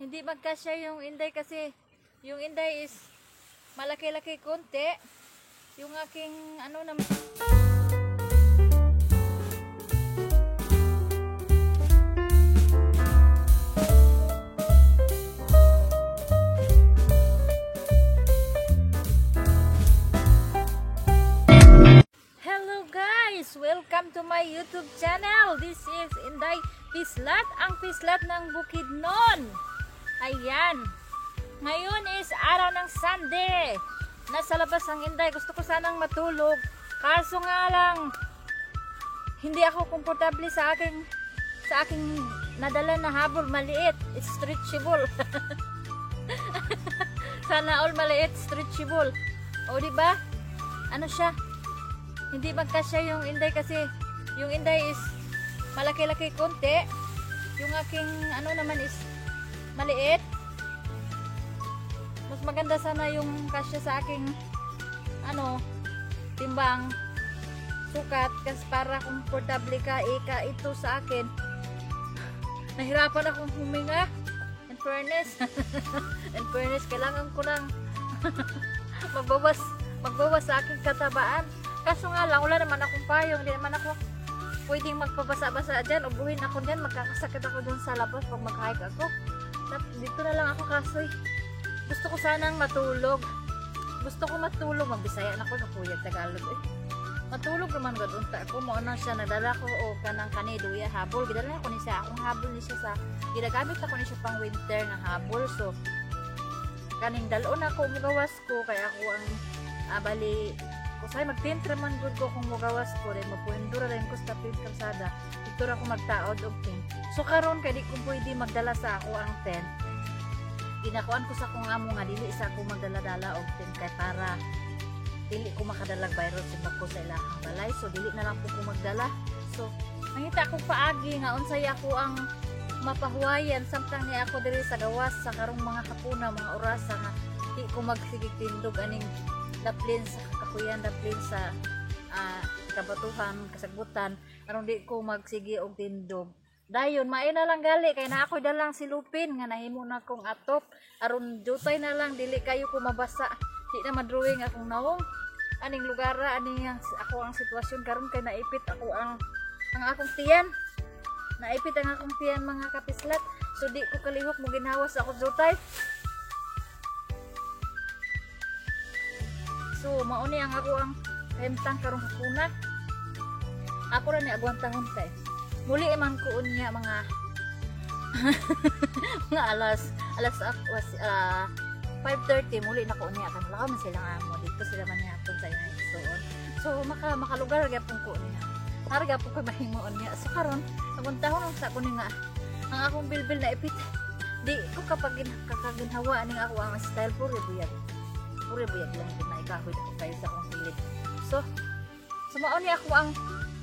Hindi magkasya yung inday kasi yung inday is malaki-laki konti. Yung aking ano naman. Hello guys! Welcome to my YouTube channel. This is Inday Pislat, ang pislat ng Bukidnon. Ayan. Ngayon is araw ng Sunday. Nasa labas ang Inday. Gusto ko sanang matulog. Kaso nga lang, hindi ako komportable sa aking nadala na habol. Maliit. It's stretchable. Sana all maliit, stretchable. O diba? Ano siya? Hindi magkasya yung inday kasi yung inday is malaki-laki konti. Yung aking ano naman is maliit. Mas maganda sana yung kasya sa aking ano timbang sukat kasi para komportable ka ito sa akin. Nahirapan akong huminga. In fairness kailangan ko lang magbawas sa aking katabaan. Kaso nga lang, wala naman akong payong, hindi naman ako pwedeng magpabasa-basa dyan, ubuhin ako dyan, magkakasakit ako dun sa labas pag mag-hike ako. Dito na lang ako kasi gusto ko sanang matulog. Gusto ko matulog, magbisaya na ako sa Puyag Tagalog eh. Matulog naman ko doon, ako mo ano siya, nadala ko o kanang kaniduya habol, gidala ako ni siya, akong habol ni siya sa, ginagamit ako ni siya pang winter na habol, so kaning dalon ako, magawas ko, kaya ako ang bali, kusay magtintra man gud ko kung mugawas ko rin mapuindura rin ko sa tapit kalsada dito ra ko magtaod og tent. So karon kay di ko pwede magdala sa ako ang tent. Ginakuan ko sa akong amo nga dili sa ako magdala-dala og tent kay para dili ko makadalag virus sa bako sa ilahang balay. So dili na lang po ko magdala. So nangita ko paagi nga unsay ako ang mapahuwayan samtang ni ako diri sa gawas sa karong mga kapuna mga oras nga di ko magsigig tindog aning daplin sa kakuyan, daplin sa kabatuhan, kasagbutan, aron di ko magsigi og tindog. Dayon, maay na lang gali, kay na ako dalang silupin, nga nahimo na kong atop, aron jutay na lang, dili kayo ko mabasa, di na madrawing akong nawong, aning lugar, aning ako ang sitwasyon, karon kay naipit ako ang akong tiyan, naipit ang akong tiyan mga kapislat, so di ko kalihok mo ginhawas ako jutay. So, mauni ang ako ang hemtang karong hakuna. Ako ra ni agwantahon kay. Muli man ko unya mga mga alas 5:30 muli na ko unya kan laom sila amo dito sila man yapon sa iyang. So makalugar gyapon ko unya. Harga po ko mahimo unya. So karon agwantahon ang sa ko ni nga ang akong bilbil na ipit. Di ko kapag kakaginhawa ning ako ang style puro buyag. Puro buyag lang din na ikahoy ako kayo sa akong silid. So mauni ako ang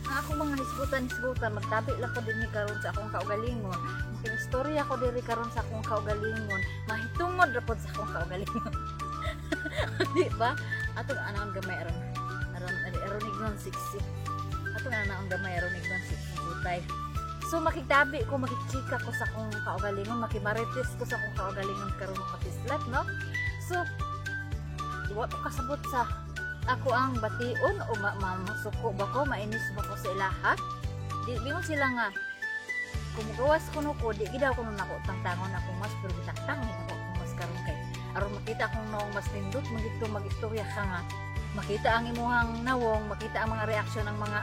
akong mga hisgutan magtabi lang ko din ni karon sa akong kaugalingon. Makinistorya ko diri karon sa akong kaugalingon. Mahitungod ra pod sa akong kaugalingon. Di ba? Ato na ang gamay aron ignon 60. Ato na ang gamay aron ignon 60 utay. So makitabi ko, makichika ko sa akong kaugalingon, makimarites ko sa akong kaugalingon karon kapislat, no? So wa ko kasabot sa ako ang bation o masuko ba ko, mainis ba ko sa ilaha. Di bingon sila nga kumugawas ko no ko, di gidaw ko nun ako tangtangon ako mas pero bitaktan ako mas karon kay aron makita akong nawong mas nindot magito magistorya ka nga makita ang imuhang nawong, makita ang mga reaksyon ng mga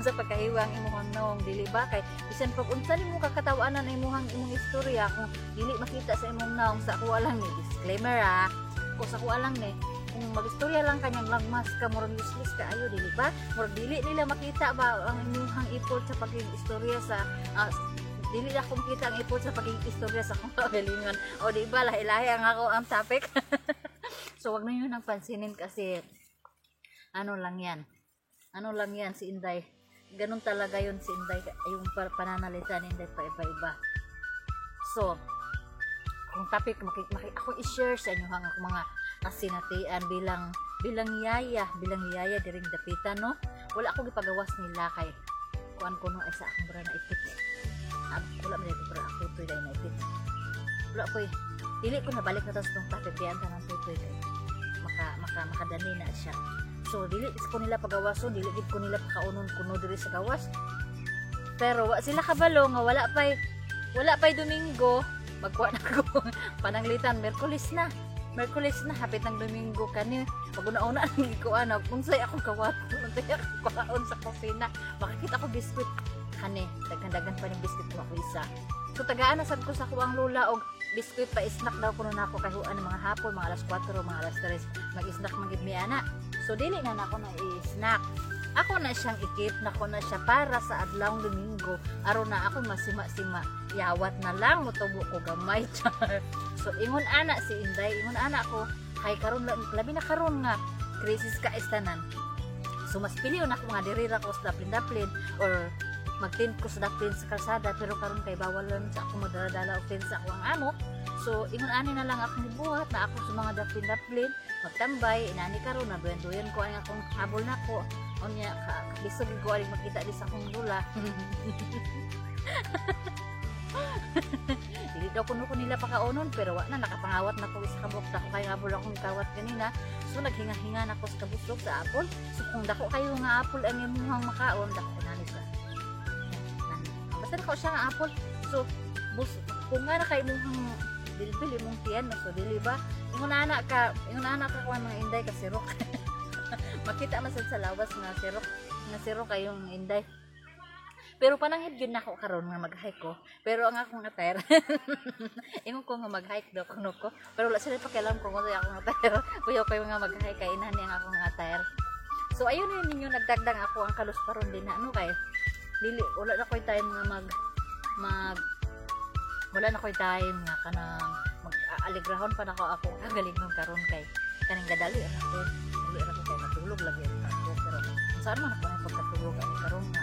sa pagkahiwa ang imuhang nawong, dili ba kay bisan pag unsa nimo kakatawanan ang imong istorya kung dili makita sa imong nawong sa ako lang ni disclaimer kung sa kuha lang kung mag-istorya lang kanyang lagmas ka murag useless ka ayo dili ba murag dili nila makita ba ang inyong effort sa pag-istorya sa dili na kung kita ang effort sa pag-istorya sa kung kagalingan o di ba lahi-lahi ang ako ang topic. So wag na yun ang pansinin kasi ano lang yan si Inday, ganun talaga yun si Inday, yung pananalita ni Inday pa iba-iba. So kung topic ako i-share sa inyo ang mga kasinatian bilang yaya diring dapitan, no? Wala ako gipagawas nila kay kuan ko no ay sa akong bra na ipit. Wala man dito para ako toy dai na ipit. wala ko dili ko nabalik na tas tong papipian ka ng tutoy kay makadani na siya. So dili ko nila pagawason, dili gid ko nila pakaunon kuno diri sa gawas. Pero wa sila kabalo nga wala pay Domingo magkuha na ko pananglitan Merkulis na hapit ng Domingo kani pag-una-una ang gikuan kung say ako kawat untay ako kaon sa kusina makakita ko biskwit kani daghan pa ng biskwit ko isa. So tagaan na sad ko sa kuang lula og biskwit pa snack daw kuno nako kahuan ng mga hapon mga alas 4 mga alas 3 mag-snack magid mi ana. So dili na nako na i-snack. Ako na siyang ikip, nako na siya para sa adlawng Domingo. Aron na ako masima-sima. Yawat na lang mutubo ko gamay char. So ingon ana si Inday, ingon ana ko, hay karon labi na karon nga krisis ka istanan. So mas piliyon ako nga diri ra ko sa daplin or magtint ko sa daplin sa kalsada pero karon kay bawal lang sa ako madala-dala og sa ako ang amo. So ingon ani na lang ako nibuhat na ako sa mga daplin magtambay inani karon na duyan ko ang akong habol nako. Onya bisog ko aling makita di sa akong lula. Dili daw kuno ko nila pakaunon pero wa na nakapangawat na ko sa kabuk dako kay habol akong kawat kanina. So naghinga-hinga na ko sa kabusog sa apple. So kung dako kayo nga apple ang imong makaon dako nani sa. Basta ko siya nga apple. So kung nga na kay imong bilbil imong tiyan so dili ba ingon ana ka kuan mga Inday ka sirok. Makita masad sa lawas nga sirok kayong Inday. Pero pananghid gyud nako karon nga mag-hike ko. Pero ang akong attire ingon ko nga mag-hike daw kuno ko. Pero wala sila pakialam ko kung akong attire. Kuya kayo nga mag-hike kay inani ang akong attire. So ayun yun ninyo nagdagdag ako ang kalusparon din na ano kay dili wala na koy time nga wala na koy time nga kanang mag-aligrahon pa nako ako kagalingon karon kay kaning gadali ako dili ra ko kay matulog lagi ako pero saan man ako na pagkatulog ani karon nga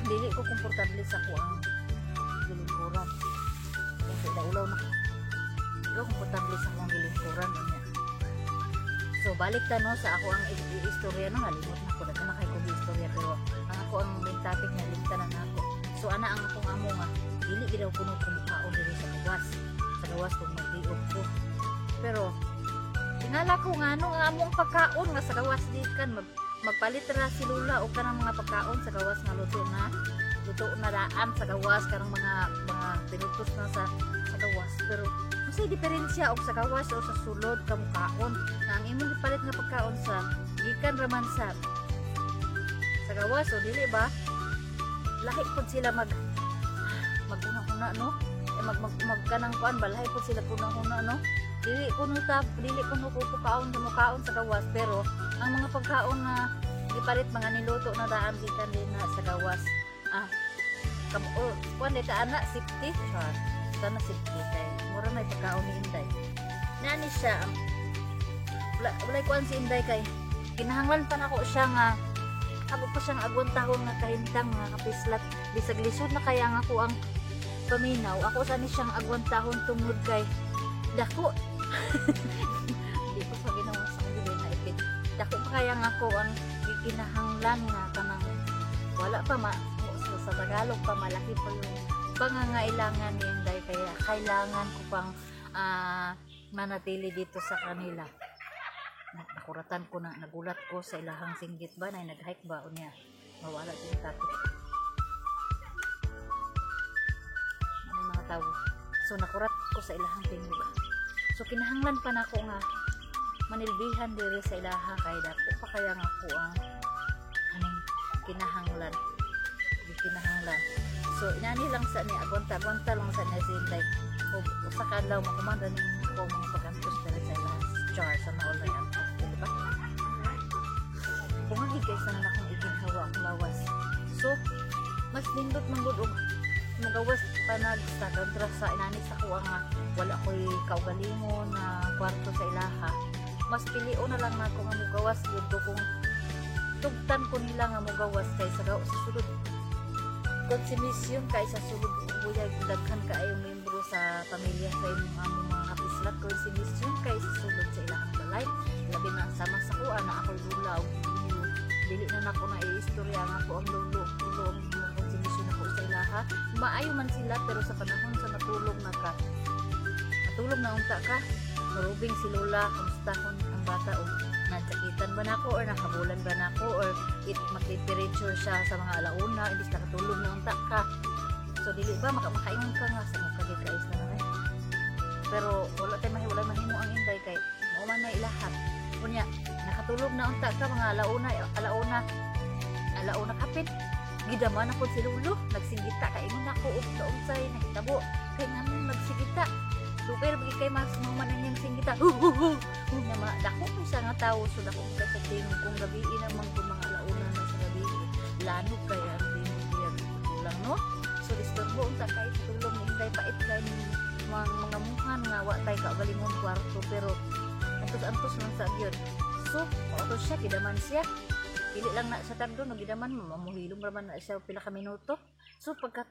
dili ko komportable sa ko ang gilingkuran kasi daulaw na ko komportable sa akong gilingkuran niya. So balik ta no sa ako ang istorya no nalimot na ko na kay ko istorya pero ang ako ang main topic nga limtanan nako. So ana ang akong amo nga dili gid daw kuno kumukaon diri sa gawas kung magdiog ko. Pero tingala ko nga no ang among pagkaon nga sa gawas di kan magpalit ra si Lula og kanang mga pagkaon sa gawas nga luto na daan sa gawas kanang mga pinutos na sa gawas. Pero unsay diferensya og sa gawas o sa sulod ka mukaon nga ang imong ipalit nga pagkaon sa gikan raman sa gawas o dili ba lahi pud sila maguna-una no magkanang kuan ba lahi pud sila kuna-una no dili kuno ko kaon sa mukaon sa gawas pero ang mga pagkaon na gipalit mga niluto na daan gikan din na sa gawas kuan dito ana safety sana safety kay mura na pagkaon ni Inday nani siya wala kuan si Inday kay kinahanglan pa nako siya nga abot pa siyang agwantahon nga kahintang nga kapislat bisag lisod na kaya nga ako ang paminaw ako sani siyang agwantahon tungod kay dako hindi ko pa ginawa sa kanila na ipit dako pa kaya nga ako ang gikinahanglan nga kanang wala pa sa Tagalog pa malaki pa yung pangangailangan ni Inday kaya kailangan ko pang manatili dito sa kanila. Nakuratan ko na nagulat ko sa ilahang singgit ba na nag-hike ba o niya mawala yung topic ano mga tao so nakurat ko sa ilahang singgit so kinahanglan pa na ako nga manilbihan diri sa ilaha kay dako pa kaya nga ako ang kaning kinahanglan so inani lang sa ni agwanta lang sa ni Inday o sa kadlaw makumanda ni ko mga pagkantos diri sa ilaha char sa naol na yan diba? Kung hindi guys na akong iginhawa ang lawas so mas lindot manggod og magawas panag sa kontra sa inani sa kuha nga wala ko'y kaugalingon na kwarto sa ilaha mas pilio na lang na ako nga mugawas dito kung tugtan ko nila nga mugawas kay sa sulod konsumisyon kay sa sulod buyag daghan kaayong membro sa pamilya kay mga kapislat konsumisyon kay sa sulod sa ilahang balay labi na sama sa kuha na ako'y lula o dili na nako na i-istorya nga ako ang lulo ang konsumisyon ako sa ilaha maayo man sila pero sa panahon sa natulog na ka nakatulog na unta ka. Marubing si Lola, kamustahon ang bata o nagsakitan ba nako or nakabulan ba nako or mag-temperature siya sa mga alauna, imbis nakatulog na unta ka. So dili ba makaingon ka nga sa mga kagikais na naman. Pero wala tayo mahiwalay mahimo ang inday kay mauman na ilahat. Kunya, nakatulog na unta ka mga alauna kapit. Gidaman ako si Lolo, nagsinggita kay ingon nako og unsay nahitabo kay nganong nagsinggita. Lugar bagi kay mas man ang singgita. Unya ma dako ko siya nga tawo so dako ko sa tingog kung gabi namang kung mga alauna na sa gabi. Lanog kay ang tingog lang no. So disturbo unta kay tulong ni inday pait kay mga muhan nga wa tay kaugalingon kwarto pero antos lang sa gyud. So auto siya kidaman siya. Dili lang na sa tagdo nagidaman mamuhilom raman na siya pila ka minuto. So pagka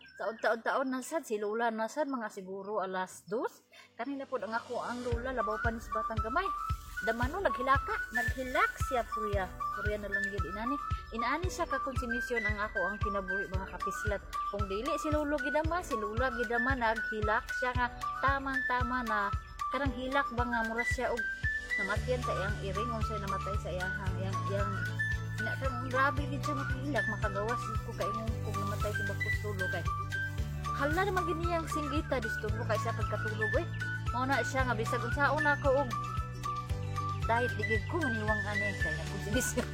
taon nasad si Lola nasad mga siguro alas 2. Kanina po ang ako ang Lola labaw pa ni sa batang gamay. Damano naghilak siya purya na lang gid inaani siya ka konsumisyon ang ako ang kinabuhi mga kapislat. Kung dili si Lolo gidama si Lola gidama naghilak siya nga tama na karang hilak ba nga mura siya og namatyan sa iyang iring unsay namatay sa iyang yang grabe gid siya makahilak makagawas ko kay kung namatay si Bakos Tulo kay hala naman giniyang singgita disturbo kay sa pagkatulog mao na siya nga bisag unsaon ako og dahil digid ko maniwang ani kay nagkonsumisyon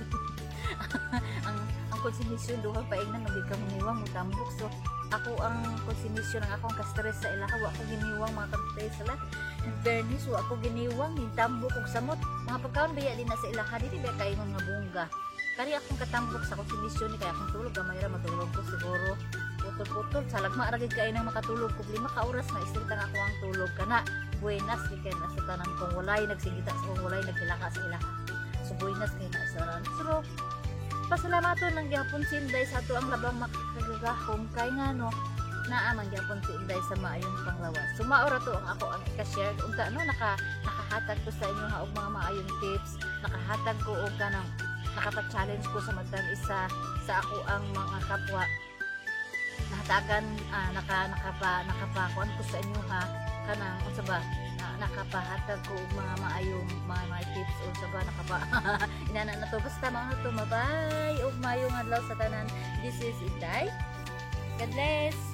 ang konsumisyon duha paignan nagig ka maniwang mo tambok so ako ang konsumisyon ang ako ang ka-stress sa ilaha wa ko giniwang mga kantay sila in fairness wa ako giniwang ni tambok og samot mga pagkaon biya din na sa ilaha dili ba kay mga bungga. Kari akong katambok sa konsumisyon ni kaya akong tulog gamay ra matulog ko siguro putol-putol sa lagma ra gid kay nang makatulog ko 5 ka oras na istrita nga ako ang tulog kana buenas ni kay na sa tanan kong walay nagsigita sa kong walay naghilaka sa ilaha so buenas kay na sa ran so pasalamaton ng gyapon si Inday sa ato ang labang makagagahom kay ngano naaman gyapon si Inday sa maayong panglawas so maora to ang ako ang i-share unta no nakahatag ko sa inyo nga og mga maayong tips nakahatag ko og kanang nakapag-challenge ko sa matang isa sa ako ang mga kapwa nahatagan nakapakuan ko sa inyo ha kanang unsa ba nakapahatag ko og mga maayong mga tips unsa ba nakapa inana na to basta mga to mabay og maayong adlaw sa tanan this is Inday God bless.